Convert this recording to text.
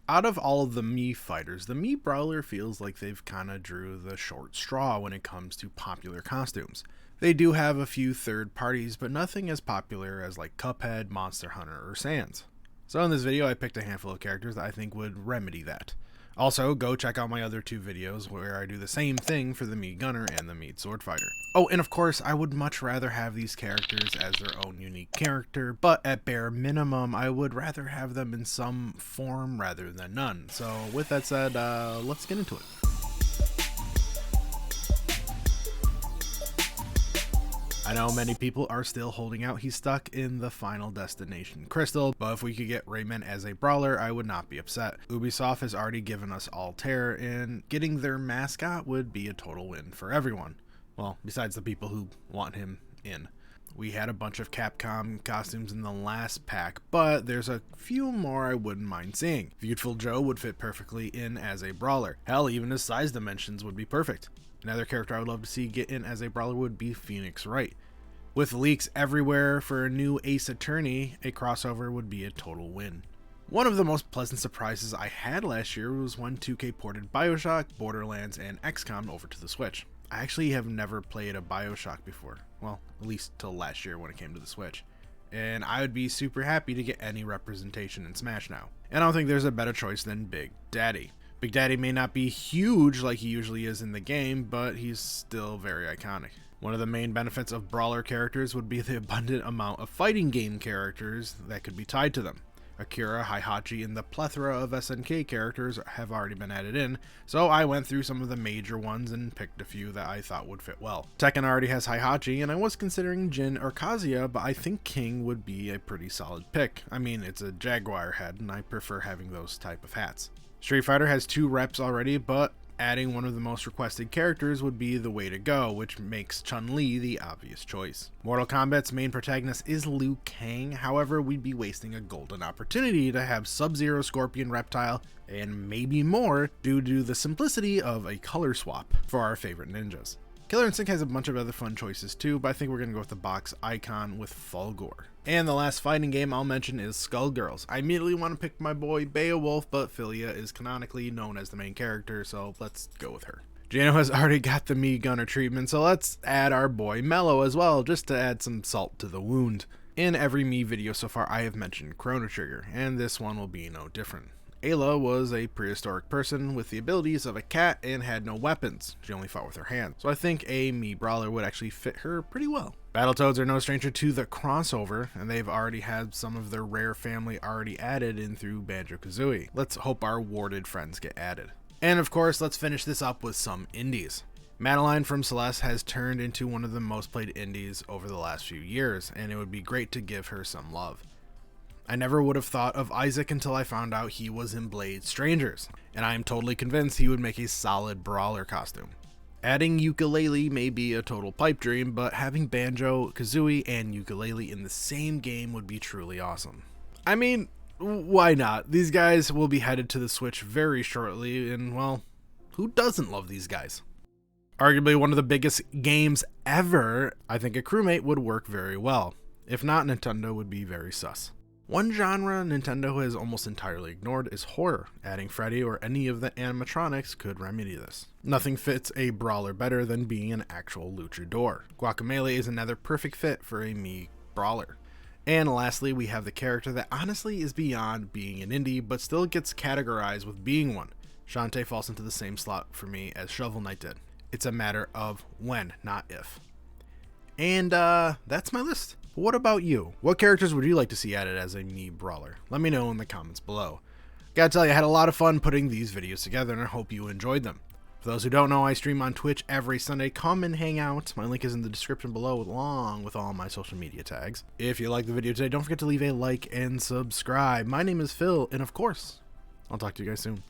Out of all of the Mii fighters, the Mii Brawler feels like they've kinda drew the short straw when it comes to popular costumes. They do have a few third parties, but nothing as popular as like Cuphead, Monster Hunter, or Sans. So in this video I picked a handful of characters that I think would remedy that. Also, go check out my other two videos where I do the same thing for the Mii Gunner and the Mii Sword Fighter. Oh, and of course, I would much rather have these characters as their own unique character, but at bare minimum, I would rather have them in some form rather than none. So with that said, let's get into it. I know many people are still holding out. He's stuck in the Final Destination Crystal, but if we could get Rayman as a brawler, I would not be upset. Ubisoft has already given us Altair, and getting their mascot would be a total win for everyone. Well, besides the people who want him in. We had a bunch of Capcom costumes in the last pack, but there's a few more I wouldn't mind seeing. Beautiful Joe would fit perfectly in as a brawler. Hell, even his size dimensions would be perfect. Another character I would love to see get in as a brawler would be Phoenix Wright. With leaks everywhere for a new Ace Attorney, a crossover would be a total win. One of the most pleasant surprises I had last year was when 2K ported BioShock, Borderlands, and XCOM over to the Switch. I actually have never played a BioShock before, well, at least till last year when it came to the Switch. And I would be super happy to get any representation in Smash now. And I don't think there's a better choice than Big Daddy. Big Daddy may not be huge like he usually is in the game, but he's still very iconic. One of the main benefits of brawler characters would be the abundant amount of fighting game characters that could be tied to them. Akira, Heihachi, and the plethora of SNK characters have already been added in, so I went through some of the major ones and picked a few that I thought would fit well. Tekken already has Heihachi, and I was considering Jin or Kazuya, but I think King would be a pretty solid pick. I mean, it's a Jaguar head, and I prefer having those type of hats. Street Fighter has 2 reps already, but adding one of the most requested characters would be the way to go, which makes Chun-Li the obvious choice. Mortal Kombat's main protagonist is Liu Kang, however we'd be wasting a golden opportunity to have Sub-Zero, Scorpion, Reptile, and maybe more due to the simplicity of a color swap for our favorite ninjas. Killer Instinct has a bunch of other fun choices too, but I think we're going to go with the box icon with Fulgore. And the last fighting game I'll mention is Skullgirls. I immediately want to pick my boy Beowulf, but Philia is canonically known as the main character, so let's go with her. Jano has already got the Mii Gunner treatment, so let's add our boy Mello as well, just to add some salt to the wound. In every Mii video so far I have mentioned Chrono Trigger, and this one will be no different. Ayla was a prehistoric person with the abilities of a cat and had no weapons. She only fought with her hands. So I think a Mii Brawler would actually fit her pretty well. Battletoads are no stranger to the crossover, and they've already had some of their rare family already added in through Banjo-Kazooie. Let's hope our warded friends get added. And of course, let's finish this up with some indies. Madeline from Celeste has turned into one of the most played indies over the last few years, and it would be great to give her some love. I never would have thought of Isaac until I found out he was in Blade Strangers, and I am totally convinced he would make a solid brawler costume. Adding yooka-laylee may be a total pipe dream, but having Banjo, Kazooie, and yooka-laylee in the same game would be truly awesome. I mean, why not? These guys will be headed to the Switch very shortly, and well, who doesn't love these guys? Arguably one of the biggest games ever, I think a crewmate would work very well. If not, Nintendo would be very sus. One genre Nintendo has almost entirely ignored is horror. Adding Freddy or any of the animatronics could remedy this. Nothing fits a brawler better than being an actual luchador. Guacamelee is another perfect fit for a Mii Brawler. And lastly, we have the character that honestly is beyond being an indie, but still gets categorized with being one. Shantae falls into the same slot for me as Shovel Knight did. It's a matter of when, not if. And that's my list. What about you? What characters would you like to see added as a Mii Brawler? Let me know in the comments below. Gotta tell you, I had a lot of fun putting these videos together, and I hope you enjoyed them. For those who don't know, I stream on Twitch every Sunday. Come and hang out. My link is in the description below, along with all my social media tags. If you liked the video today, don't forget to leave a like and subscribe. My name is Phil, and of course, I'll talk to you guys soon.